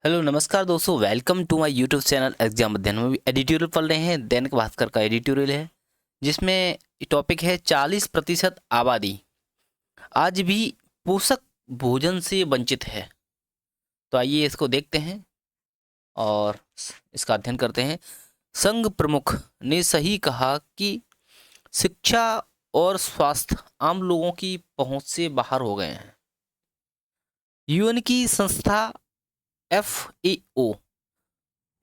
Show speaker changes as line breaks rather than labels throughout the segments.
Hello नमस्कार दोस्तों, welcome to my YouTube channel exam Adhyayan में। एडिटोरियल पढ़ रहे हैं, दैनिक भास्कर का एडिटोरियल है जिसमें टॉपिक है 40% आबादी आज भी पोषक भोजन से वंचित है। तो आइए इसको देखते हैं और इसका अध्ययन करते हैं। संघ प्रमुख ने सही कहा कि शिक्षा और स्वास्थ्य आम लोगों की पहुंच से बाहर हो गए हैं। यूएन की संस्था FAO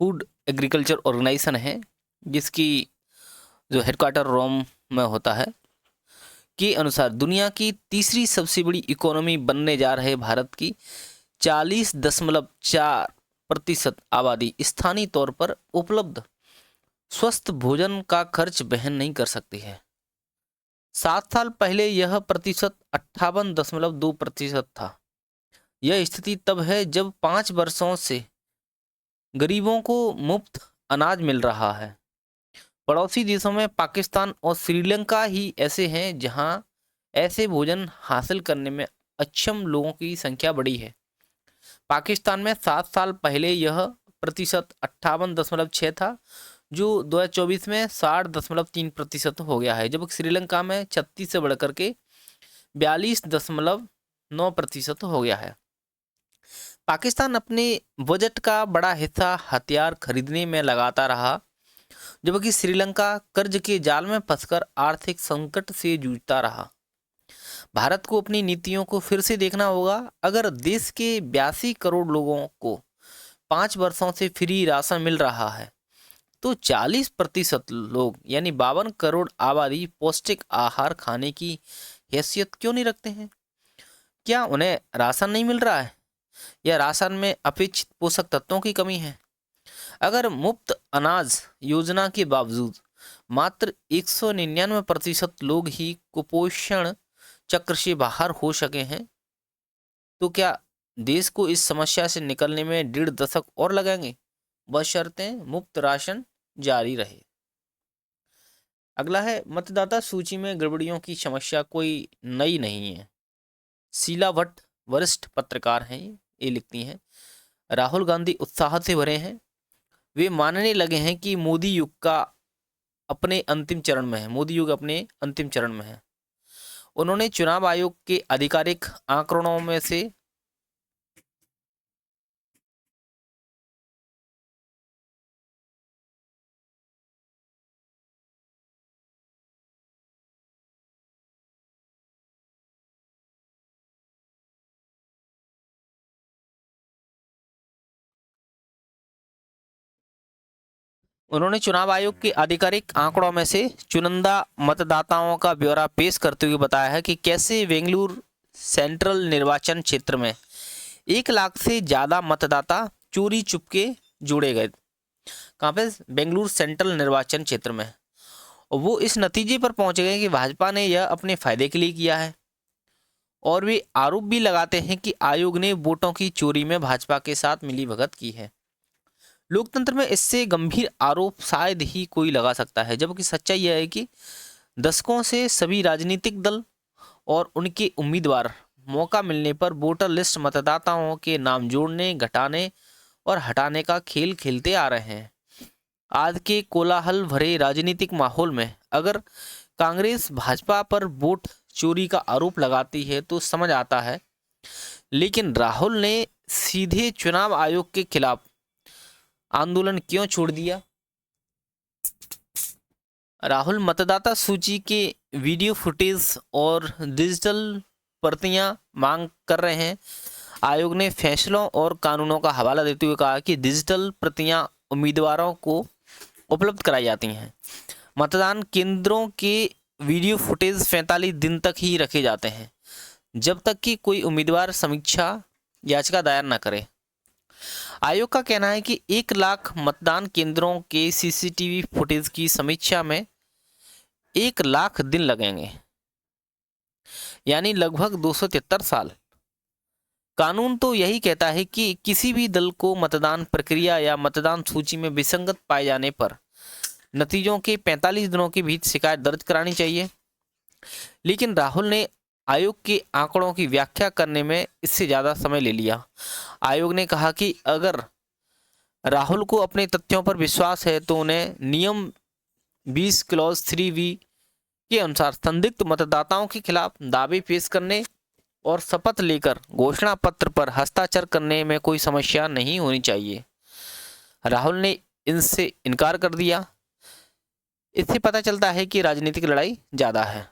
फूड एग्रीकल्चर ऑर्गेनाइजेशन है, जिसकी जो हेडक्वार्टर रोम में होता है, के अनुसार दुनिया की तीसरी सबसे बड़ी इकोनॉमी बनने जा रहे भारत की 40.4% आबादी स्थानीय तौर पर उपलब्ध स्वस्थ भोजन का खर्च वहन नहीं कर सकती है। 7 साल पहले यह प्रतिशत 58.2% था। यह स्थिति तब है जब 5 वर्षों से गरीबों को मुफ्त अनाज मिल रहा है। पड़ोसी देशों में पाकिस्तान और श्रीलंका ही ऐसे हैं जहां ऐसे भोजन हासिल करने में अक्षम लोगों की संख्या बड़ी है। पाकिस्तान में 7 साल पहले यह प्रतिशत 58.6 था, जो 2024 में 60.3% हो गया है, जबकि श्रीलंका में 36 से बढ़कर के 42.9% हो गया है। पाकिस्तान अपने बजट का बड़ा हिस्सा हथियार खरीदने में लगाता रहा, जबकि श्रीलंका कर्ज के जाल में फंसकर आर्थिक संकट से जूझता रहा। भारत को अपनी नीतियों को फिर से देखना होगा। अगर देश के 82 करोड़ लोगों को 5 वर्षों से फ्री राशन मिल रहा है, तो 40% लोग यानी 52 करोड़ आबादी पौष्टिक आहार खाने की हैसियत क्यों नहीं रखते हैं? क्या उन्हें राशन नहीं मिल रहा है या राशन में अपेक्षित पोषक तत्वों की कमी है? अगर मुफ्त अनाज योजना के बावजूद मात्र 199% लोग ही कुपोषण चक्र से बाहर हो सके हैं, तो क्या देश को इस समस्या से निकलने में 1.5 दशक और लगेंगे, बशर्ते मुफ्त राशन जारी रहे। अगला है, मतदाता सूची में गड़बड़ियों की समस्या कोई नई नहीं है। शीला भट्ट वरिष्ठ पत्रकार हैं, ये लिखती हैं, राहुल गांधी उत्साह से भरे हैं। वे मानने लगे हैं कि मोदी युग अपने अंतिम चरण में है। उन्होंने चुनाव आयोग के आधिकारिक आंकड़ों में से चुनिंदा मतदाताओं का ब्यौरा पेश करते हुए बताया है कि कैसे बेंगलुरु सेंट्रल निर्वाचन क्षेत्र में 1 लाख से ज़्यादा मतदाता चोरी चुपके जोड़े गए। कहाँ पे? बेंगलुरु सेंट्रल निर्वाचन क्षेत्र में। और वो इस नतीजे पर पहुंच गए कि भाजपा ने यह अपने फायदे के लिए किया है, और वे आरोप भी लगाते हैं कि आयोग ने वोटों की चोरी में भाजपा के साथ मिलीभगत की है। लोकतंत्र में इससे गंभीर आरोप शायद ही कोई लगा सकता है, जबकि सच्चाई यह है कि दशकों से सभी राजनीतिक दल और उनके उम्मीदवार मौका मिलने पर वोटर लिस्ट मतदाताओं के नाम जोड़ने, घटाने और हटाने का खेल खेलते आ रहे हैं। आज के कोलाहल भरे राजनीतिक माहौल में अगर कांग्रेस भाजपा पर वोट चोरी का आरोप लगाती है तो समझ आता है, लेकिन राहुल ने सीधे चुनाव आयोग के खिलाफ आंदोलन क्यों छोड़ दिया? राहुल मतदाता सूची के वीडियो फुटेज और डिजिटल प्रतियां मांग कर रहे हैं। आयोग ने फैसलों और कानूनों का हवाला देते हुए कहा कि डिजिटल प्रतियां उम्मीदवारों को उपलब्ध कराई जाती हैं। मतदान केंद्रों के वीडियो फुटेज 45 दिन तक ही रखे जाते हैं, जब तक कि कोई उम्मीदवार समीक्षा याचिका दायर न करे। आयोग का कहना है कि 1 लाख मतदान केंद्रों के CCTV फुटेज की समीक्षा में 1 लाख दिन लगेंगे, यानी लगभग 273 साल। कानून तो यही कहता है कि किसी भी दल को मतदान प्रक्रिया या मतदान सूची में विसंगत पाए जाने पर नतीजों के 45 दिनों के भीतर शिकायत दर्ज करानी चाहिए। लेकिन राहुल ने आयोग के आंकड़ों की व्याख्या करने में इससे ज़्यादा समय ले लिया। आयोग ने कहा कि अगर राहुल को अपने तथ्यों पर विश्वास है तो उन्हें नियम 20 क्लॉज 3V के अनुसार संदिग्ध मतदाताओं के खिलाफ दावे पेश करने और शपथ लेकर घोषणा पत्र पर हस्ताक्षर करने में कोई समस्या नहीं होनी चाहिए। राहुल ने इनसे इनकार कर दिया। इससे पता चलता है कि राजनीतिक लड़ाई ज़्यादा है।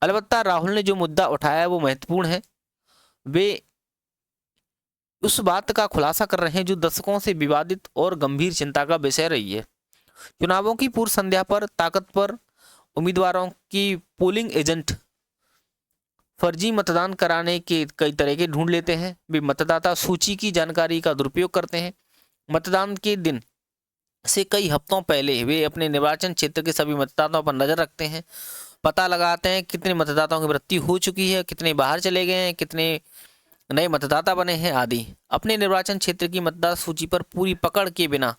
अलबत्ता राहुल ने जो मुद्दा उठाया है वो महत्वपूर्ण है। वे उस बात का खुलासा कर रहे हैं जो दशकों से विवादित और गंभीर चिंता का विषय रही है। चुनावों की पूर्व संध्या पर ताकतवर उम्मीदवारों की पोलिंग एजेंट फर्जी मतदान कराने के कई तरीके ढूंढ लेते हैं। वे मतदाता सूची की जानकारी का दुरुपयोग करते हैं। मतदान के दिन से कई हफ्तों पहले वे अपने निर्वाचन क्षेत्र के सभी मतदाताओं पर नजर रखते हैं, पता लगाते हैं कितने मतदाताओं की मृत्यु हो चुकी है, कितने बाहर चले गए हैं, कितने नए मतदाता बने हैं आदि। अपने निर्वाचन क्षेत्र की मतदाता सूची पर पूरी पकड़ के बिना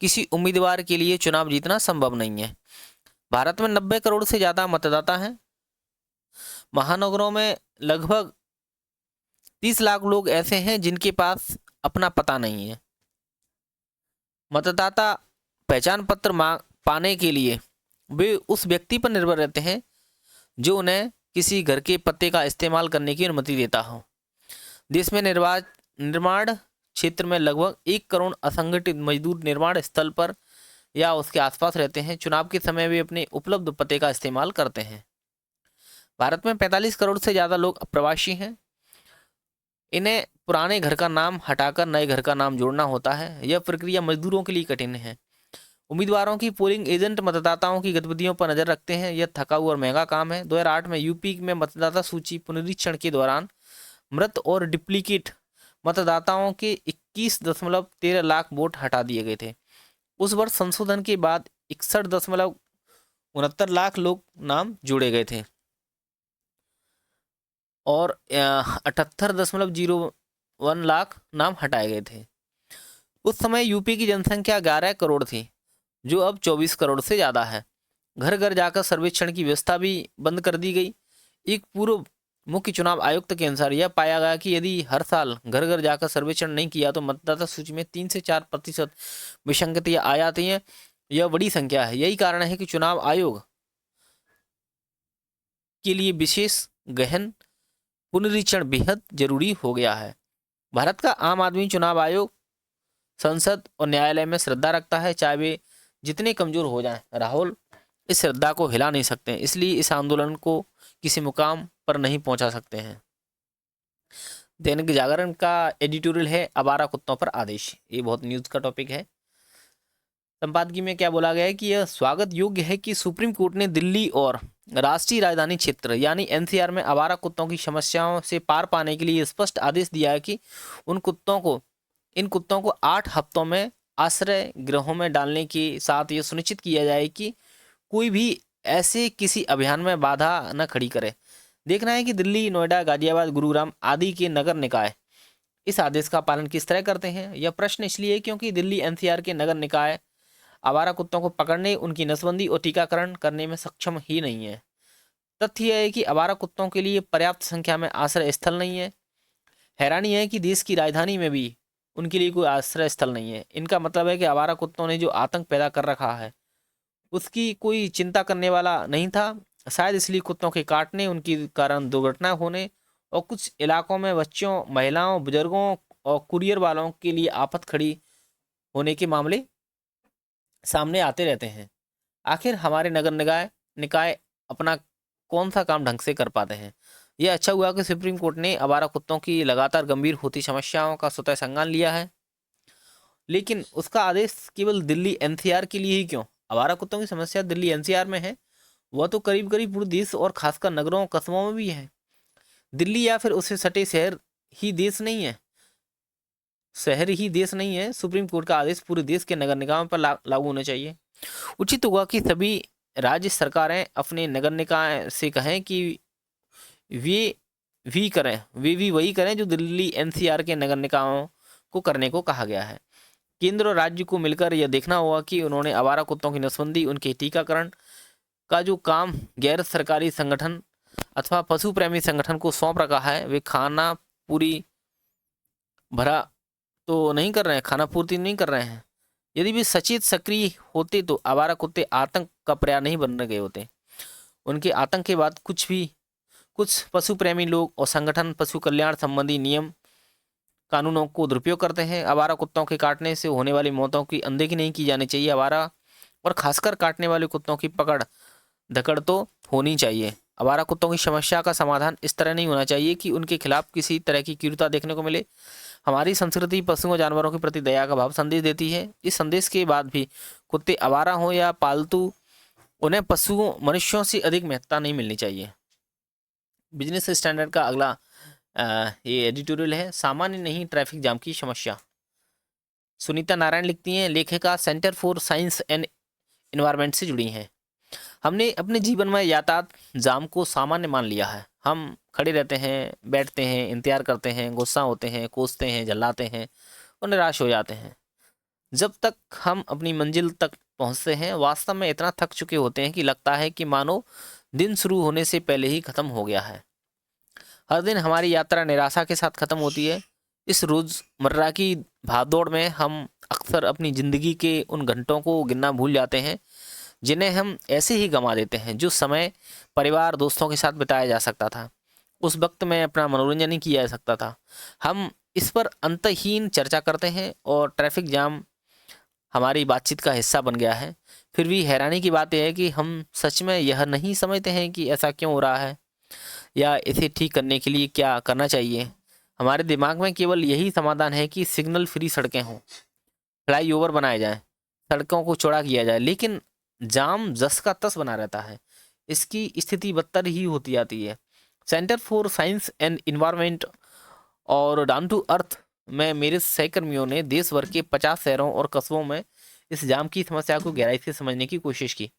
किसी उम्मीदवार के लिए चुनाव जीतना संभव नहीं है। भारत में 90 करोड़ से ज़्यादा मतदाता हैं। महानगरों में लगभग 30 लाख लोग ऐसे हैं जिनके पास अपना पता नहीं है। मतदाता पहचान पत्र पाने के लिए वे उस व्यक्ति पर निर्भर रहते हैं जो उन्हें किसी घर के पते का इस्तेमाल करने की अनुमति देता हो। देश में निर्माण क्षेत्र में लगभग 1 करोड़ असंगठित मजदूर निर्माण स्थल पर या उसके आसपास रहते हैं। चुनाव के समय वे अपने उपलब्ध पते का इस्तेमाल करते हैं। भारत में 45 करोड़ से ज़्यादा लोग अप्रवासी हैं। इन्हें पुराने घर का नाम हटाकर नए घर का नाम जोड़ना होता है। यह प्रक्रिया मजदूरों के लिए कठिन है। उम्मीदवारों की पोलिंग एजेंट मतदाताओं की गतिविधियों पर नजर रखते हैं। यह थकाऊ और महंगा काम है। 2008 में यूपी में मतदाता सूची पुनरीक्षण के दौरान मृत और डुप्लीकेट मतदाताओं के 21.13 लाख वोट हटा दिए गए थे। उस वर्ष संशोधन के बाद 61.69 लाख लोग नाम जोड़े गए थे और 78.01 लाख नाम हटाए गए थे। उस समय यूपी की जनसंख्या 11 करोड़ थी, जो अब 24 करोड़ से ज़्यादा है। घर घर जाकर सर्वेक्षण की व्यवस्था भी बंद कर दी गई। एक पूर्व मुख्य चुनाव आयुक्त के अनुसार यह पाया गया कि यदि हर साल घर घर जाकर सर्वेक्षण नहीं किया तो मतदाता सूची में 3 से 4% विसंगतियां आ जाती हैं। यह बड़ी संख्या है। यही कारण है कि चुनाव आयोग के लिए विशेष गहन पुनरीक्षण बेहद जरूरी हो गया है। भारत का आम आदमी चुनाव आयोग, संसद और न्यायालय में श्रद्धा रखता है, चाहे वे जितने कमजोर हो जाएं। राहुल इस श्रद्धा को हिला नहीं सकते, इसलिए इस आंदोलन को किसी मुकाम पर नहीं पहुंचा सकते हैं। दैनिक जागरण का एडिटोरियल है आवारा कुत्तों पर आदेश। ये बहुत न्यूज़ का टॉपिक है। संपादकीय में क्या बोला गया है कि यह स्वागत योग्य है कि सुप्रीम कोर्ट ने दिल्ली और राष्ट्रीय राजधानी क्षेत्र यानी एनसीआर में आवारा कुत्तों की समस्याओं से पार पाने के लिए स्पष्ट आदेश दिया है कि इन कुत्तों को 8 हफ्तों में आश्रय गृहों में डालने के साथ ये सुनिश्चित किया जाए कि कोई भी ऐसे किसी अभियान में बाधा न खड़ी करे। देखना है कि दिल्ली, नोएडा, गाजियाबाद, गुरुग्राम आदि के नगर निकाय इस आदेश का पालन किस तरह करते हैं। यह प्रश्न इसलिए क्योंकि दिल्ली एनसीआर के नगर निकाय आवारा कुत्तों को पकड़ने, उनकी नसबंदी और टीकाकरण करने में सक्षम ही नहीं है। तथ्य यह है कि आवारा कुत्तों के लिए पर्याप्त संख्या में आश्रय स्थल नहीं है। हैरानी है कि देश की राजधानी में भी उनके लिए कोई आश्रय स्थल नहीं है। इनका मतलब है कि आवारा कुत्तों ने जो आतंक पैदा कर रखा है उसकी कोई चिंता करने वाला नहीं था। शायद इसलिए कुत्तों के काटने, उनके कारण दुर्घटना होने और कुछ इलाकों में बच्चों, महिलाओं, बुजुर्गों और कुरियर वालों के लिए आफत खड़ी होने के मामले सामने आते रहते हैं। आखिर हमारे नगर निकाय अपना कौन सा काम ढंग से कर पाते हैं। यह अच्छा हुआ कि सुप्रीम कोर्ट ने आवारा कुत्तों की लगातार गंभीर होती समस्याओं का स्वतः संज्ञान लिया है, लेकिन उसका आदेश केवल दिल्ली एनसीआर के लिए ही क्यों? आवारा कुत्तों की समस्या दिल्ली एनसीआर में है, वह तो करीब करीब पूरे देश और खासकर नगरों कस्बों में भी है। दिल्ली या फिर उससे सटे शहर ही देश नहीं है। सुप्रीम कोर्ट का आदेश पूरे देश के नगर निकायों पर लागू होना चाहिए। उचित होगा कि सभी राज्य सरकारें अपने नगर निकाय से कहें कि वे भी वही करें जो दिल्ली एनसीआर के नगर निकायों को करने को कहा गया है। केंद्र और राज्य को मिलकर यह देखना होगा कि उन्होंने आवारा कुत्तों की नसबंदी, उनके टीकाकरण का जो काम गैर सरकारी संगठन अथवा पशु प्रेमी संगठन को सौंप रखा है, वे खाना पूरी भरा तो नहीं कर रहे हैं, खाना पूर्ति नहीं कर रहे हैं। यदि भी सचेत सक्रिय होते तो आवारा कुत्ते आतंक का पर्याय नहीं बन गए होते। उनके आतंक के बाद कुछ पशु प्रेमी लोग और संगठन पशु कल्याण संबंधी नियम कानूनों को दुरुपयोग करते हैं। आवारा कुत्तों के काटने से होने वाली मौतों की अनदेखी नहीं की जानी चाहिए। आवारा और खासकर काटने वाले कुत्तों की पकड़ धकड़ तो होनी चाहिए। आवारा कुत्तों की समस्या का समाधान इस तरह नहीं होना चाहिए कि उनके खिलाफ किसी तरह की क्रूरता देखने को मिले। हमारी संस्कृति पशुओं जानवरों के प्रति दया का भाव संदेश देती है। इस संदेश के बाद भी कुत्ते आवारा हों या पालतू, उन्हें पशुओं मनुष्यों से अधिक महत्ता नहीं मिलनी चाहिए। बिजनेस स्टैंडर्ड का अगला ये एडिटोरियल है, सामान्य नहीं ट्रैफिक जाम की समस्या। सुनीता नारायण लिखती हैं, लेखिका centre for science and environment से जुड़ी हैं। हमने अपने जीवन में यातायात जाम को सामान्य मान लिया है। हम खड़े रहते हैं, बैठते हैं, इंतजार करते हैं, गुस्सा होते हैं, कोसते हैं, जल्लाते हैं और निराश हो जाते हैं। जब तक हम अपनी मंजिल तक पहुंचते हैं वास्तव में इतना थक चुके होते हैं कि लगता है कि मानो दिन शुरू होने से पहले ही खत्म हो गया है। हर दिन हमारी यात्रा निराशा के साथ खत्म होती है। इस रोज़मर्रा की भागदौड़ में हम अक्सर अपनी ज़िंदगी के उन घंटों को गिनना भूल जाते हैं जिन्हें हम ऐसे ही गंवा देते हैं। जो समय परिवार दोस्तों के साथ बिताया जा सकता था, उस वक्त में अपना मनोरंजन नहीं किया जा सकता था। हम इस पर अंतहीन चर्चा करते हैं और ट्रैफिक जाम हमारी बातचीत का हिस्सा बन गया है। फिर भी हैरानी की बात यह है कि हम सच में यह नहीं समझते हैं कि ऐसा क्यों हो रहा है या इसे ठीक करने के लिए क्या करना चाहिए। हमारे दिमाग में केवल यही समाधान है कि सिग्नल फ्री सड़कें हों, फ्लाईओवर बनाए जाएं, सड़कों को चौड़ा किया जाए। लेकिन जाम जस का तस बना रहता है। इसकी स्थिति बदतर ही होती जाती है। Centre for science and environment और डाउन टू अर्थ में मेरे सहकर्मियों ने देश भर के 50 शहरों और कस्बों में इस जाम की समस्या को गहराई से समझने की कोशिश की।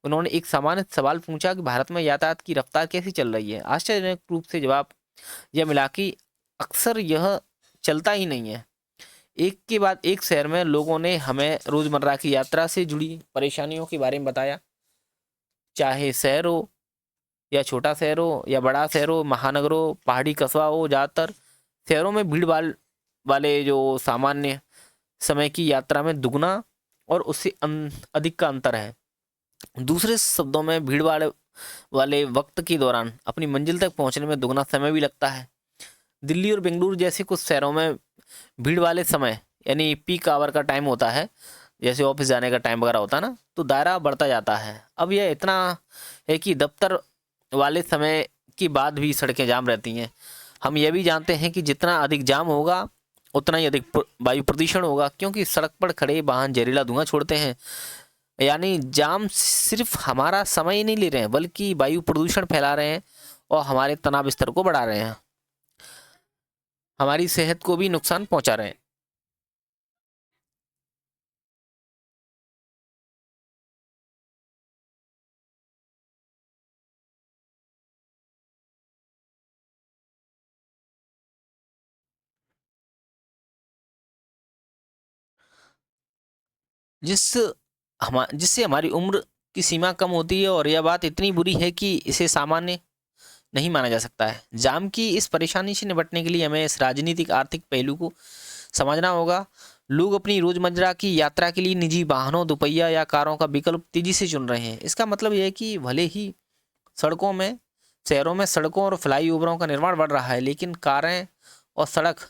उन्होंने एक सामान्य सवाल पूछा कि भारत में यातायात की रफ्तार कैसी चल रही है। आश्चर्यजनक रूप से जवाब यह मिला कि अक्सर यह चलता ही नहीं है। एक के बाद एक शहर में लोगों ने हमें रोज़मर्रा की यात्रा से जुड़ी परेशानियों के बारे में बताया। चाहे शहर हो या छोटा शहर हो या बड़ा शहर हो, महानगर हो, पहाड़ी कस्बा हो, ज़्यादातर शहरों में भीड़ भाड़ वाले जो सामान्य समय की यात्रा में दुगना और उससे अधिक का अंतर है। दूसरे शब्दों में भीड़ भाड़ वाले वक्त के दौरान अपनी मंजिल तक पहुंचने में दुगना समय भी लगता है। दिल्ली और बेंगलुरु जैसे कुछ शहरों में भीड़ वाले समय यानी पीक आवर का टाइम होता है, जैसे ऑफिस जाने का टाइम वगैरह होता है ना, तो दायरा बढ़ता जाता है। अब यह इतना है कि दफ्तर वाले समय के बाद भी सड़कें जाम रहती हैं। हम यह भी जानते हैं कि जितना अधिक जाम होगा उतना ही अधिक वायु प्रदूषण होगा, क्योंकि सड़क पर खड़े वाहन जहरीला धुआं छोड़ते हैं। यानी जाम सिर्फ हमारा समय ही नहीं ले रहे हैं बल्कि वायु प्रदूषण फैला रहे हैं और हमारे तनाव स्तर को बढ़ा रहे हैं, हमारी सेहत को भी नुकसान पहुंचा रहे हैं। जिससे हमारी उम्र की सीमा कम होती है और यह बात इतनी बुरी है कि इसे सामान्य नहीं माना जा सकता है। जाम की इस परेशानी से निपटने के लिए हमें इस राजनीतिक आर्थिक पहलू को समझना होगा। लोग अपनी रोजमर्रा की यात्रा के लिए निजी वाहनों, दोपहिया या कारों का विकल्प तेजी से चुन रहे हैं। इसका मतलब यह है कि भले ही सड़कों में शहरों में सड़कों और फ्लाईओवरों का निर्माण बढ़ रहा है, लेकिन कारें और सड़क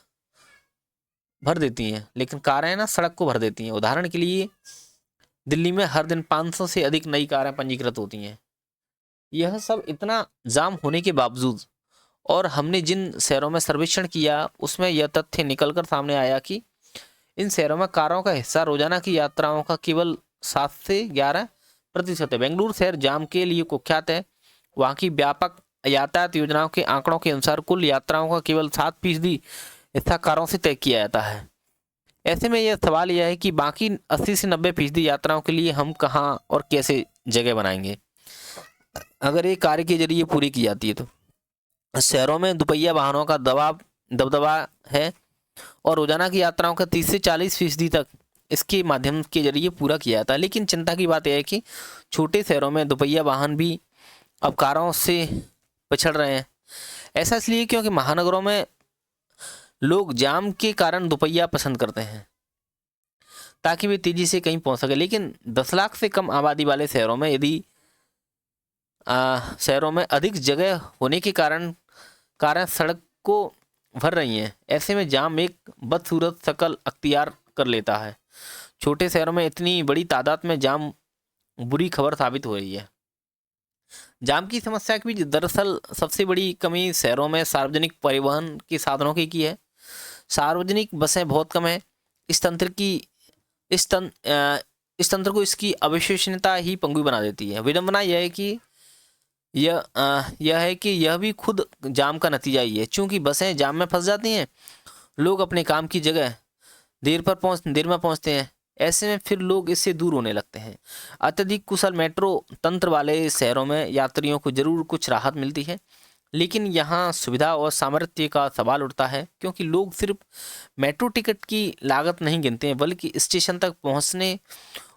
भर देती हैं लेकिन कारें ना सड़क को भर देती हैं। उदाहरण के लिए दिल्ली में हर दिन 500 से अधिक नई कारें पंजीकृत होती हैं। यह सब इतना जाम होने के बावजूद और हमने जिन शहरों में सर्वेक्षण किया उसमें यह तथ्य निकलकर सामने आया कि इन शहरों में कारों का हिस्सा रोजाना की यात्राओं का केवल 7 से 11% है। बेंगलुरु शहर जाम के लिए कुख्यात है। वहाँ की व्यापक यातायात योजनाओं के आंकड़ों के अनुसार कुल यात्राओं का केवल 7% हिस्सा कारों से तय किया जाता है। ऐसे में यह सवाल यह है कि बाकी 80 से 90% यात्राओं के लिए हम कहाँ और कैसे जगह बनाएंगे। अगर ये कार्य के जरिए पूरी की जाती है तो शहरों में दोपहिया वाहनों का दबदबा है और रोजाना की यात्राओं का 30 से 40% तक इसके माध्यम के जरिए पूरा किया जाता है। लेकिन चिंता की बात यह है कि छोटे शहरों में दोपहिया वाहन भी अब कारों से पिछड़ रहे हैं। ऐसा इसलिए क्योंकि महानगरों में लोग जाम के कारण दोपहिया पसंद करते हैं ताकि वे तेजी से कहीं पहुंच सके। लेकिन 10 लाख से कम आबादी वाले शहरों में शहरों में अधिक जगह होने के कारण कारण सड़क को भर रही हैं। ऐसे में जाम एक बदसूरत शक्ल अख्तियार कर लेता है। छोटे शहरों में इतनी बड़ी तादाद में जाम बुरी खबर साबित हो रही है। जाम की समस्या की दरअसल सबसे बड़ी कमी शहरों में सार्वजनिक परिवहन के साधनों की है। सार्वजनिक बसें बहुत कम है। इस तंत्र की इस तंत्र को इसकी अविश्वसनीयता ही पंगु बना देती है। विडंबना यह है कि यह भी खुद जाम का नतीजा ही है। चूंकि बसें जाम में फंस जाती हैं, लोग अपने काम की जगह देर में पहुंचते हैं। ऐसे में फिर लोग इससे दूर होने लगते हैं। अत्यधिक कुशल मेट्रो तंत्र वाले शहरों में यात्रियों को जरूर कुछ राहत मिलती है, लेकिन यहाँ सुविधा और सामर्थ्य का सवाल उठता है, क्योंकि लोग सिर्फ मेट्रो टिकट की लागत नहीं गिनते हैं, बल्कि स्टेशन तक पहुँचने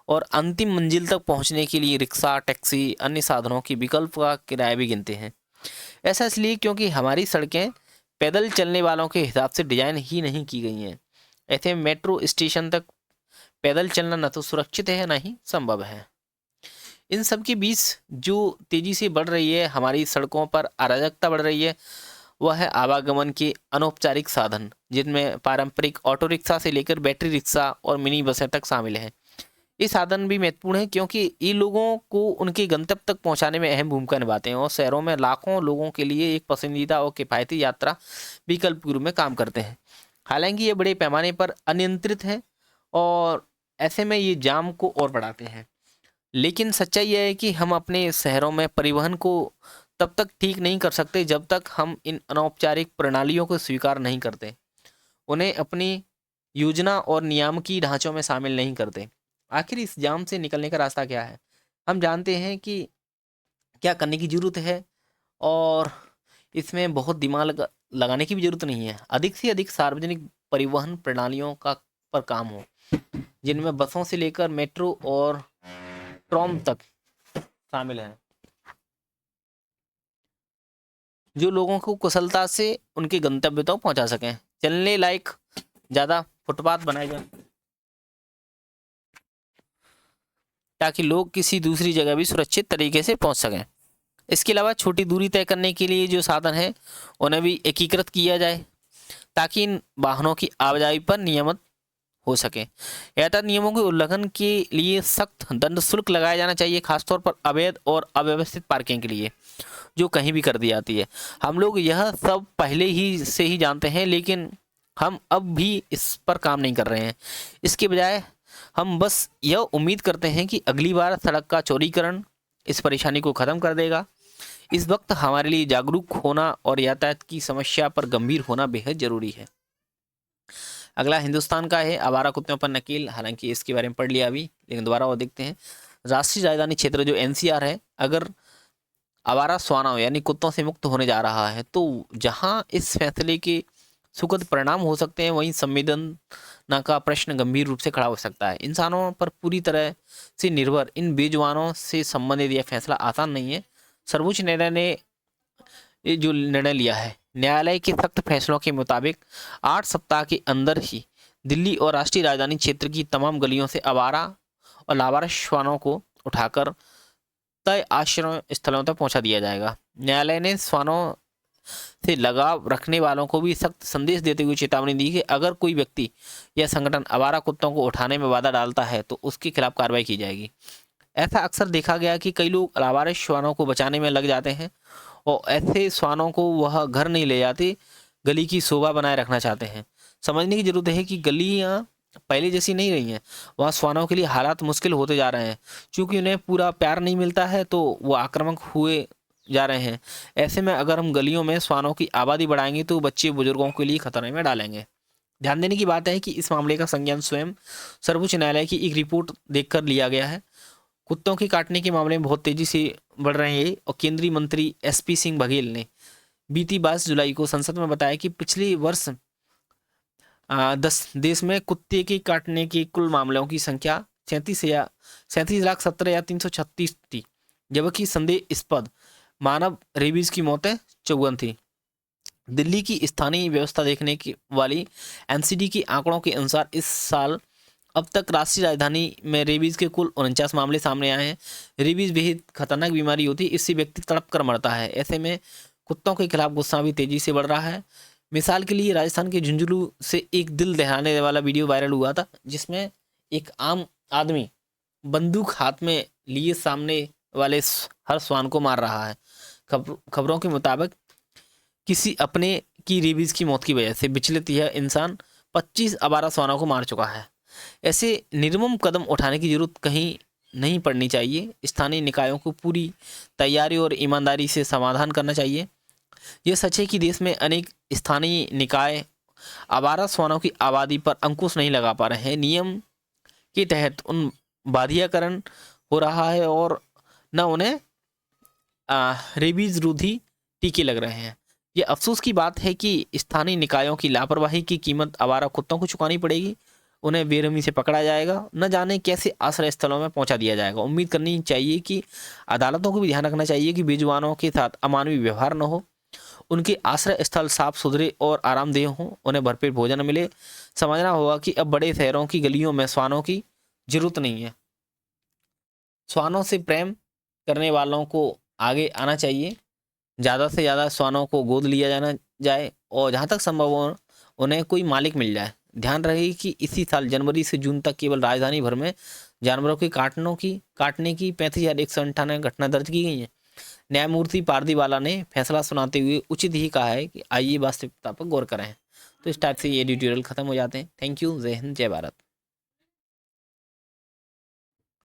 और अंतिम मंजिल तक पहुँचने के लिए रिक्शा, टैक्सी, अन्य साधनों की विकल्प का किराया भी गिनते हैं। ऐसा इसलिए क्योंकि हमारी सड़कें पैदल चलने वालों के हिसाब से डिजाइन ही नहीं की गई हैं। ऐसे में मेट्रो स्टेशन तक पैदल चलना न तो सुरक्षित है, न ही संभव है। इन सब के बीच जो तेजी से बढ़ रही है, हमारी सड़कों पर अराजकता बढ़ रही है, वह है आवागमन के अनौपचारिक साधन, जिनमें पारंपरिक ऑटो रिक्शा से लेकर बैटरी रिक्शा और मिनी बसें तक शामिल हैं। ये साधन भी महत्वपूर्ण है क्योंकि ये लोगों को उनके गंतव्य तक पहुंचाने में अहम भूमिका निभाते हैं और शहरों में लाखों लोगों के लिए एक पसंदीदा और किफ़ायती यात्रा विकल्प के रूप में काम करते हैं। हालांकि ये बड़े पैमाने पर अनियंत्रित हैं और ऐसे में ये जाम को और बढ़ाते हैं। लेकिन सच्चाई यह है कि हम अपने शहरों में परिवहन को तब तक ठीक नहीं कर सकते जब तक हम इन अनौपचारिक प्रणालियों को स्वीकार नहीं करते, उन्हें अपनी योजना और नियामकीय ढांचों में शामिल नहीं करते। आखिर इस जाम से निकलने का रास्ता क्या है? हम जानते हैं कि क्या करने की ज़रूरत है और इसमें बहुत दिमाग लगाने की भी ज़रूरत नहीं है। अधिक से अधिक सार्वजनिक परिवहन प्रणालियों का पर काम हो, जिनमें बसों से लेकर मेट्रो और ट्राम तक शामिल हैं, जो लोगों को कुशलता से उनके गंतव्य तक पहुंचा सकें। चलने लायक ज़्यादा फुटपाथ बनाए जाएं ताकि लोग किसी दूसरी जगह भी सुरक्षित तरीके से पहुंच सकें। इसके अलावा छोटी दूरी तय करने के लिए जो साधन है, उन्हें भी एकीकृत किया जाए ताकि इन वाहनों की आवाजाही पर नियमित हो सके। यातायात नियमों के उल्लंघन के लिए सख्त दंड शुल्क लगाया जाना चाहिए, खासतौर पर अवैध और अव्यवस्थित पार्किंग के लिए, जो कहीं भी कर दी जाती है। हम लोग यह सब पहले ही से ही जानते हैं, लेकिन हम अब भी इस पर काम नहीं कर रहे हैं। इसके बजाय हम बस यह उम्मीद करते हैं कि अगली बार सड़क का चौड़ीकरण इस परेशानी को ख़त्म कर देगा। इस वक्त हमारे लिए जागरूक होना और यातायात की समस्या पर गंभीर होना बेहद ज़रूरी है। अगला हिंदुस्तान का है, आवारा कुत्तों पर नकेल। हालांकि इसके बारे में पढ़ लिया अभी, लेकिन दोबारा वो देखते हैं। राष्ट्रीय राजधानी क्षेत्र जो NCR है, अगर आवारा श्वानों यानी कुत्तों से मुक्त होने जा रहा है, तो जहां इस फैसले के सुखद परिणाम हो सकते हैं, वहीं संवेदना का प्रश्न गंभीर रूप से खड़ा हो सकता है। इंसानों पर पूरी तरह से निर्भर इन बेजुबानों से संबंधित यह फैसला आसान नहीं है। सर्वोच्च न्यायालय ने ये जो निर्णय लिया है, न्यायालय के सख्त फैसलों के मुताबिक 8 सप्ताह के अंदर ही दिल्ली और राष्ट्रीय राजधानी क्षेत्र की तमाम गलियों से आवारा और लावारिस श्वानों को उठाकर तय आश्रय स्थलों तक पहुंचा दिया जाएगा। न्यायालय ने श्वानों से लगाव रखने वालों को भी सख्त संदेश देते हुए चेतावनी दी कि अगर कोई व्यक्ति या संगठन आवारा कुत्तों को उठाने में बाधा डालता है तो उसके खिलाफ कार्रवाई की जाएगी। ऐसा अक्सर देखा गया कि कई लोग लावारिस श्वानों को बचाने में लग जाते हैं और ऐसे श्वानों को वह घर नहीं ले जाते, गली की शोभा बनाए रखना चाहते हैं। समझने की जरूरत है कि गलियाँ पहले जैसी नहीं रही हैं, वहाँ श्वानों के लिए हालात मुश्किल होते जा रहे हैं। चूँकि उन्हें पूरा प्यार नहीं मिलता है तो वो आक्रामक हुए जा रहे हैं। ऐसे में अगर हम गलियों में श्वानों की आबादी बढ़ाएंगे तो बच्चे बुजुर्गों के लिए खतरे में डालेंगे। ध्यान देने की बात है कि इस मामले का संज्ञान स्वयं सर्वोच्च न्यायालय की एक रिपोर्ट देखकर लिया गया है। कुत्तों के काटने के मामले में बहुत तेजी से बढ़ रहे हैं और केंद्रीय मंत्री SP सिंह बघेल ने बीती 22 जुलाई को संसद में बताया कि पिछले वर्ष 10 देश में कुत्ते के काटने के कुल मामलों की संख्या 37,17,336 थी, जबकि संदेहास्पद मानव रेबीज की मौतें 54 थी। दिल्ली की स्थानीय व्यवस्था देखने की वाली एनसीडी के आंकड़ों के अनुसार इस साल अब तक राष्ट्रीय राजधानी में रेबीज के कुल 49 मामले सामने आए हैं। रेबीज बेहद खतरनाक बीमारी होती है, इससे व्यक्ति तड़प कर मरता है। ऐसे में कुत्तों के खिलाफ गुस्सा भी तेजी से बढ़ रहा है। मिसाल के लिए राजस्थान के झुंझुनू से एक दिल दहलाने वाला वीडियो वायरल हुआ था, जिसमें एक आम आदमी बंदूक हाथ में लिए सामने वाले हर श्वान को मार रहा है। खबरों के मुताबिक किसी अपने की रेबीज की मौत की वजह से विचलित यह इंसान 25 आवारा श्वानों को मार चुका है। ऐसे निर्मम कदम उठाने की जरूरत कहीं नहीं पड़नी चाहिए। स्थानीय निकायों को पूरी तैयारी और ईमानदारी से समाधान करना चाहिए। यह सच है कि देश में अनेक स्थानीय निकाय आवारा श्वानों की आबादी पर अंकुश नहीं लगा पा रहे हैं। नियम के तहत उन बाधियाकरण हो रहा है और न उन्हें रेबीज रोधी टीके लग रहे हैं। ये अफसोस की बात है कि स्थानीय निकायों की लापरवाही की कीमत आवारा कुत्तों को चुकानी पड़ेगी। उन्हें बेरहमी से पकड़ा जाएगा, न जाने कैसे आश्रय स्थलों में पहुंचा दिया जाएगा। उम्मीद करनी चाहिए कि अदालतों को भी ध्यान रखना चाहिए कि बेजुबानों के साथ अमानवीय व्यवहार न हो, उनके आश्रय स्थल साफ सुथरे और आरामदेह हों, उन्हें भरपेट भोजन मिले। समझना होगा कि अब बड़े शहरों की गलियों में श्वानों की जरूरत नहीं है। श्वानों से प्रेम करने वालों को आगे आना चाहिए। ज़्यादा से ज़्यादा श्वानों को गोद लिया जाना जाए और जहाँ तक संभव हो उन्हें कोई मालिक मिल जाए। ध्यान रहे कि इसी साल जनवरी से जून तक केवल राजधानी भर में जानवरों के काटने की 35,198 घटना दर्ज की गई हैं। न्यायमूर्ति पारदीवाला ने फैसला सुनाते हुए उचित ही कहा है कि आइए वास्तविकता पर गौर करें। तो इस टाइप से ये एडिटोरियल खत्म हो जाते हैं। Thank you. जय हिंद, जय भारत।